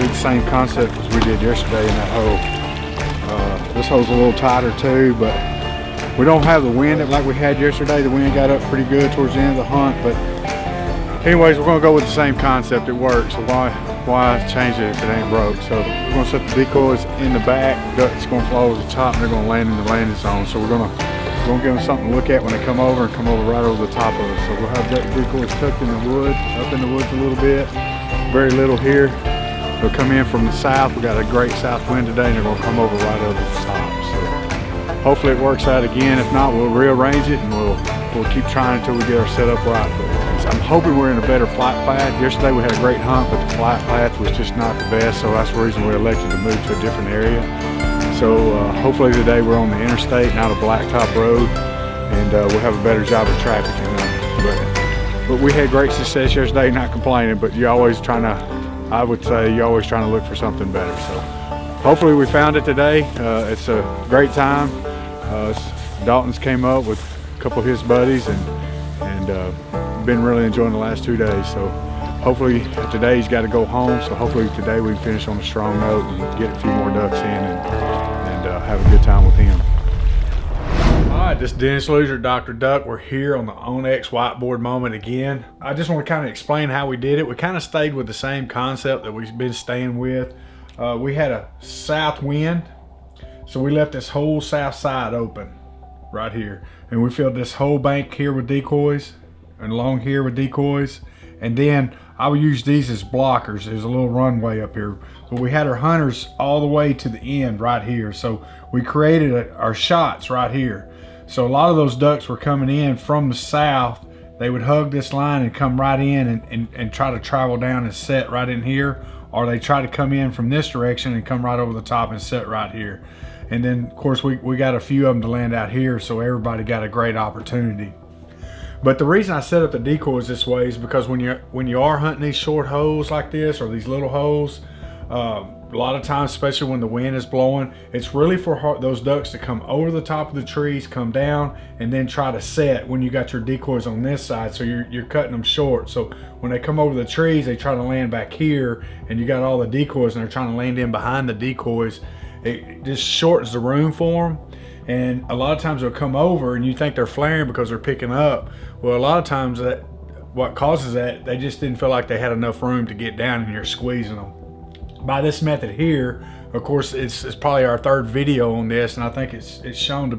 do the same concept as we did yesterday in that hole. This hole's a little tighter too, but we don't have the wind like we had yesterday. The wind got up pretty good towards the end of the hunt, but anyways, we're gonna go with the same concept. It works, so why change it if it ain't broke? So we're gonna set the decoys in the back. Duck's gonna fly over the top, and they're gonna land in the landing zone. So we're gonna give them something to look at when they come over, and come over right over the top of us. So we'll have duck decoys tucked in the wood, up in the woods a little bit. Very little here. They'll come in from the south. We got a great south wind today, and they're gonna come over right over the top. So hopefully it works out again. If not, we'll rearrange it, and we'll keep trying until we get our setup right. But I'm hoping we're in a better flight path. Yesterday we had a great hunt, but the flight path was just not the best, so that's the reason we elected to move to a different area. So hopefully today we're on the interstate, not a blacktop road, and we'll have a better job of traffic. But we had great success yesterday, not complaining, but you're always trying to, I would say you're always trying to look for something better. So hopefully we found it today. It's a great time. Dalton's came up with a couple of his buddies, and been really enjoying the last 2 days. So hopefully today he's got to go home. So hopefully today we can finish on a strong note and get a few more ducks in and have a good time with him. All right, this is Dennis Loser, DrDuck. We're here on the OnX whiteboard moment again. I just want to kind of explain how we did it. We kind of stayed with the same concept that we've been staying with. We had a south wind, so we left this whole south side open right here, and we filled this whole bank here with decoys and along here with decoys, and then I would use these as blockers. There's a little runway up here, but we had our hunters all the way to the end right here, so we created our shots right here. So a lot of those ducks were coming in from the south. They would hug this line and come right in and try to travel down and set right in here, or they try to come in from this direction and come right over the top and set right here. And then of course we got a few of them to land out here, so everybody got a great opportunity. But the reason I set up the decoys this way is because when you are hunting these short holes like this, or these little holes, a lot of times, especially when the wind is blowing, it's really for those ducks to come over the top of the trees, come down, and then try to set when you got your decoys on this side. So you're cutting them short. So when they come over the trees, they try to land back here, and you got all the decoys, and they're trying to land in behind the decoys. It just shortens the room for them. And a lot of times they'll come over, and you think they're flaring because they're picking up. Well, a lot of times what causes that, they just didn't feel like they had enough room to get down, and you're squeezing them. By this method here, of course, it's probably our third video on this, and I think it's shown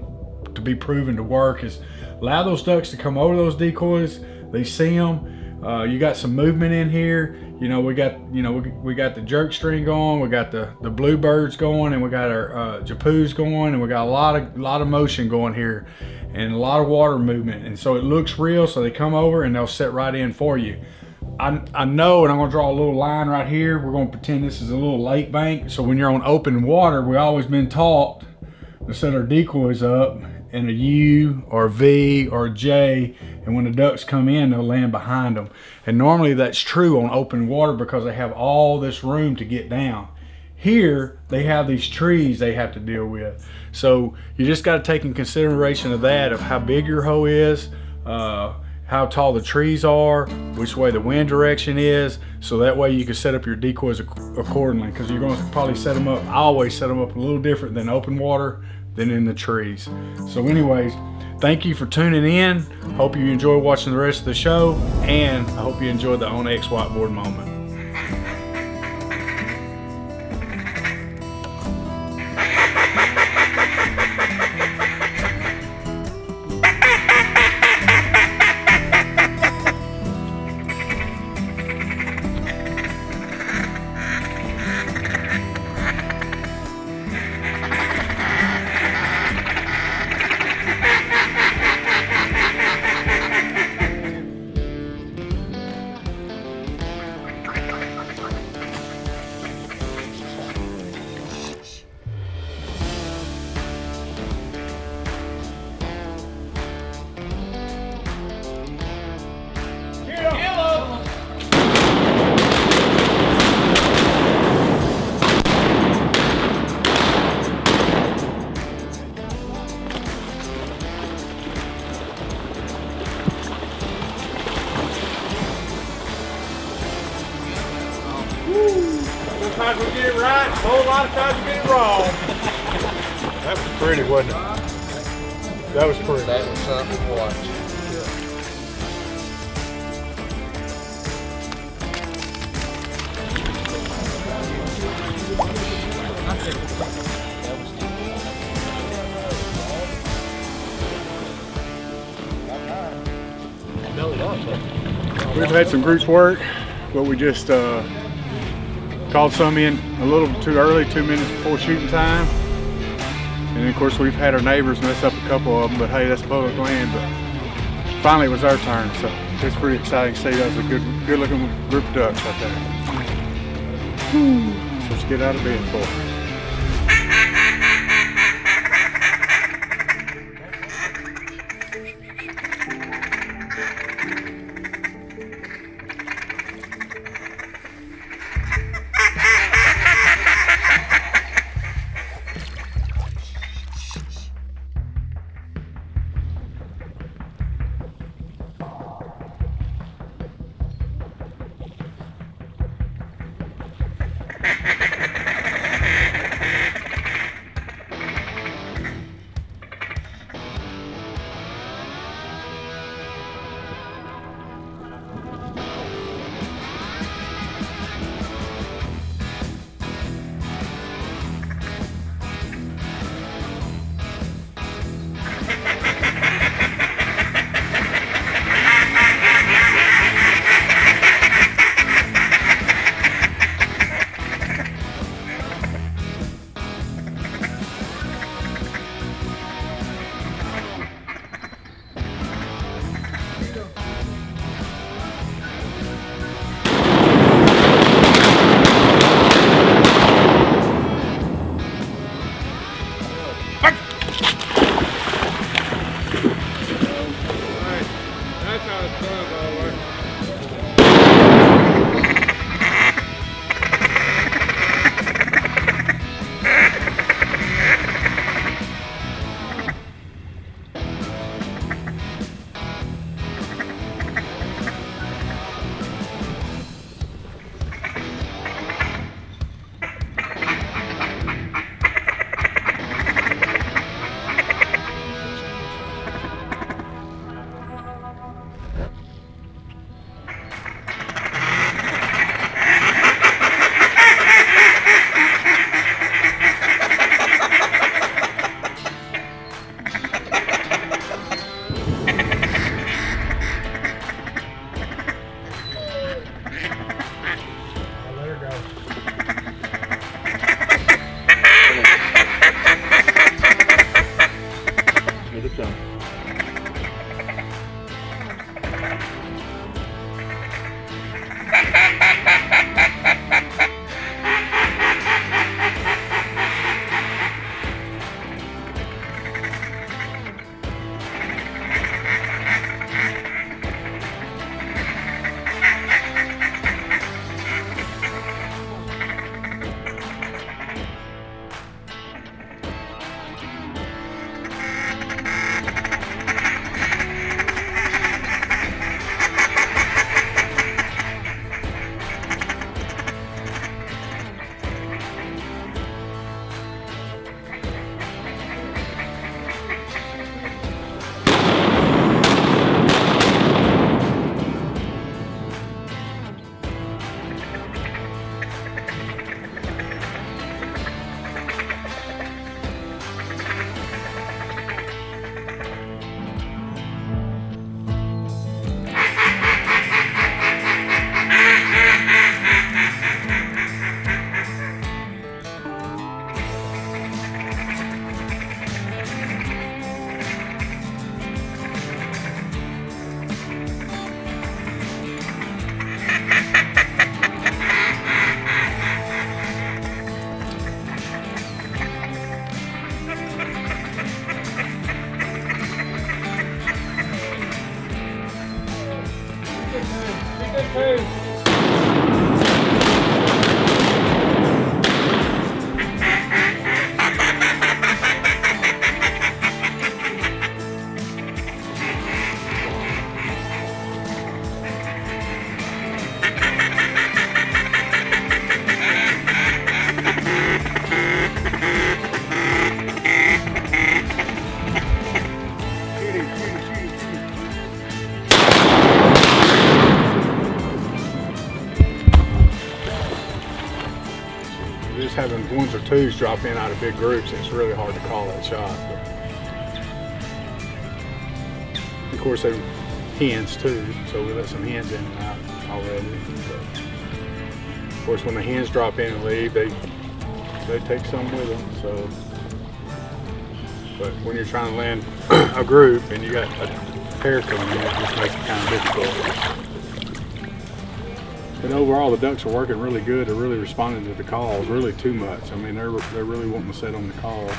to be proven to work, is allow those ducks to come over those decoys. They see them. You got some movement in here. We got the jerk string going, we got the bluebirds going, and we got our japoos going, and we got a lot of motion going here, and a lot of water movement, and so it looks real. So they come over and they'll set right in for you. I know, and I'm gonna draw a little line right here. We're gonna pretend this is a little lake bank. So when you're on open water, we've always been taught to set our decoys up in a U or a V or a J, and when the ducks come in, they'll land behind them. And normally that's true on open water because they have all this room to get down. Here, they have these trees they have to deal with. So you just gotta take in consideration of that, of how big your hoe is, how tall the trees are, which way the wind direction is, so that way you can set up your decoys accordingly, because you're going to probably set them up. I always set them up a little different than open water than in the trees. So anyways, thank you for tuning in. Hope you enjoy watching the rest of the show, and I hope you enjoyed the OnX whiteboard moment. whole lot of times you get it wrong. That was pretty, wasn't it? That was pretty. That was something to watch. We've had some group work, but we just called some in a little too early, 2 minutes before shooting time. And then of course we've had our neighbors mess up a couple of them, but hey, that's public land. But finally it was our turn, so it's pretty exciting to see. That was a good looking group of ducks right there. So let's get out of bed for it. ones or twos drop in out of big groups, it's really hard to call that shot. But of course, they hens too, so we let some hens in and out already. But of course, when the hens drop in and leave, they take some with them. So, but when you're trying to land a group and you got a pair coming in, it just makes it kind of difficult. But overall, the ducks are working really good. They're really responding to the calls, really too much. I mean, they're really wanting to set on the call.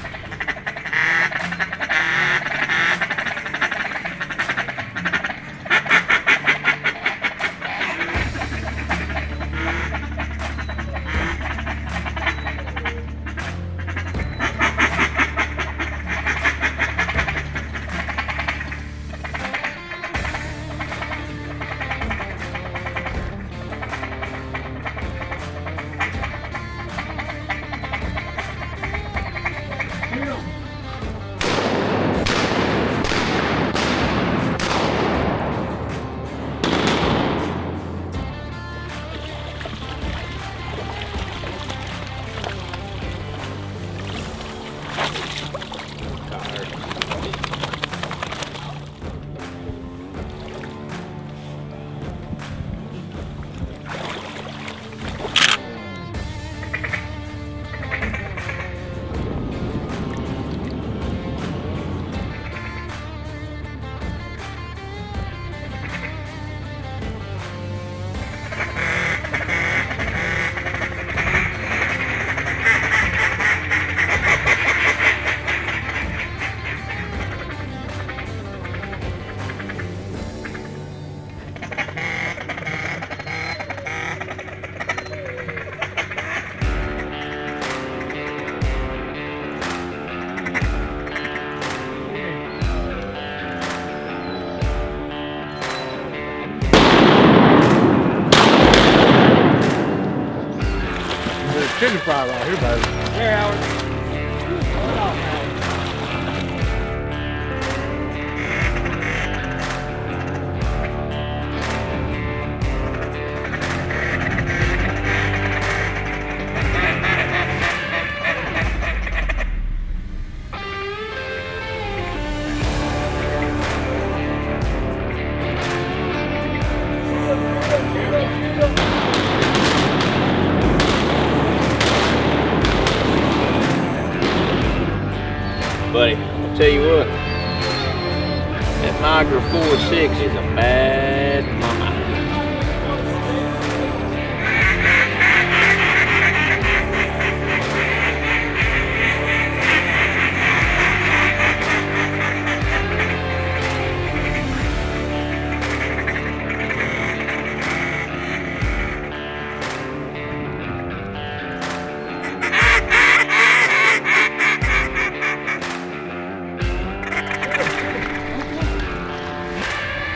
Chicken fry right here, baby. Here, Howard. Buddy, I'll tell you what, that Niagara 4.6 is a bad mama.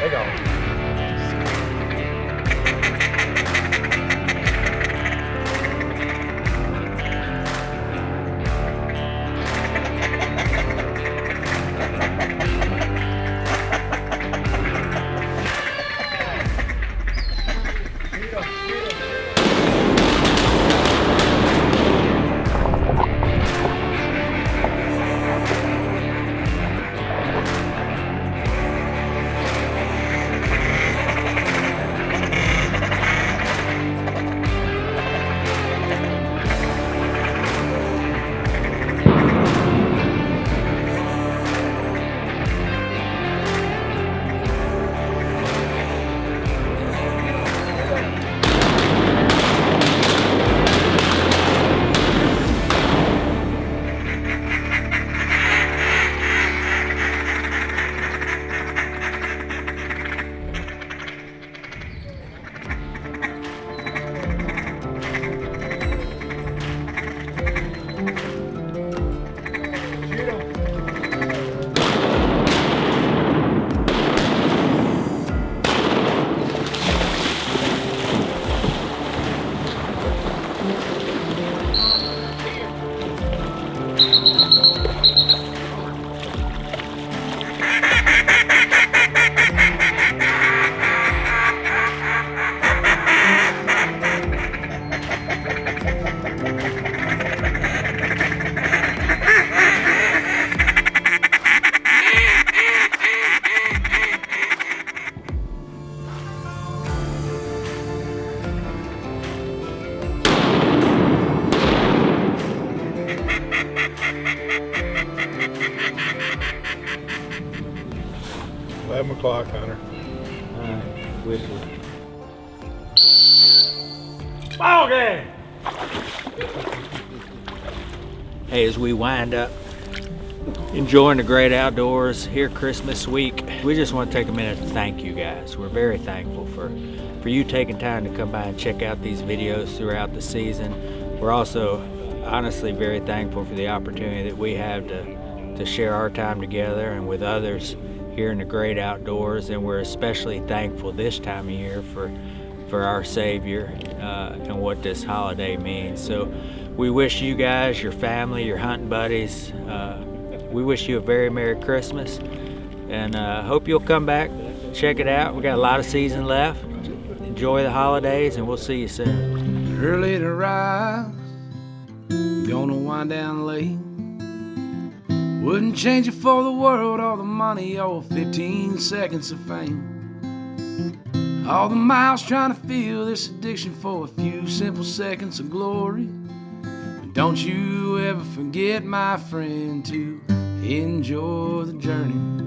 They go. 11 o'clock, Hunter. Whistle. Ball game! Hey, as we wind up enjoying the great outdoors here Christmas week, we just want to take a minute to thank you guys. We're very thankful for you taking time to come by and check out these videos throughout the season. We're also honestly very thankful for the opportunity that we have to share our time together and with others here in the great outdoors, and we're especially thankful this time of year for our Savior and what this holiday means. So we wish you guys, your family, your hunting buddies, we wish you a very Merry Christmas, and hope you'll come back, check it out. We got a lot of season left. Enjoy the holidays, and we'll see you soon. Early to rise, gonna wind down late. Wouldn't change it for the world, all the money, or 15 seconds of fame. All the miles trying to feel this addiction for a few simple seconds of glory. Don't you ever forget, my friend, to enjoy the journey.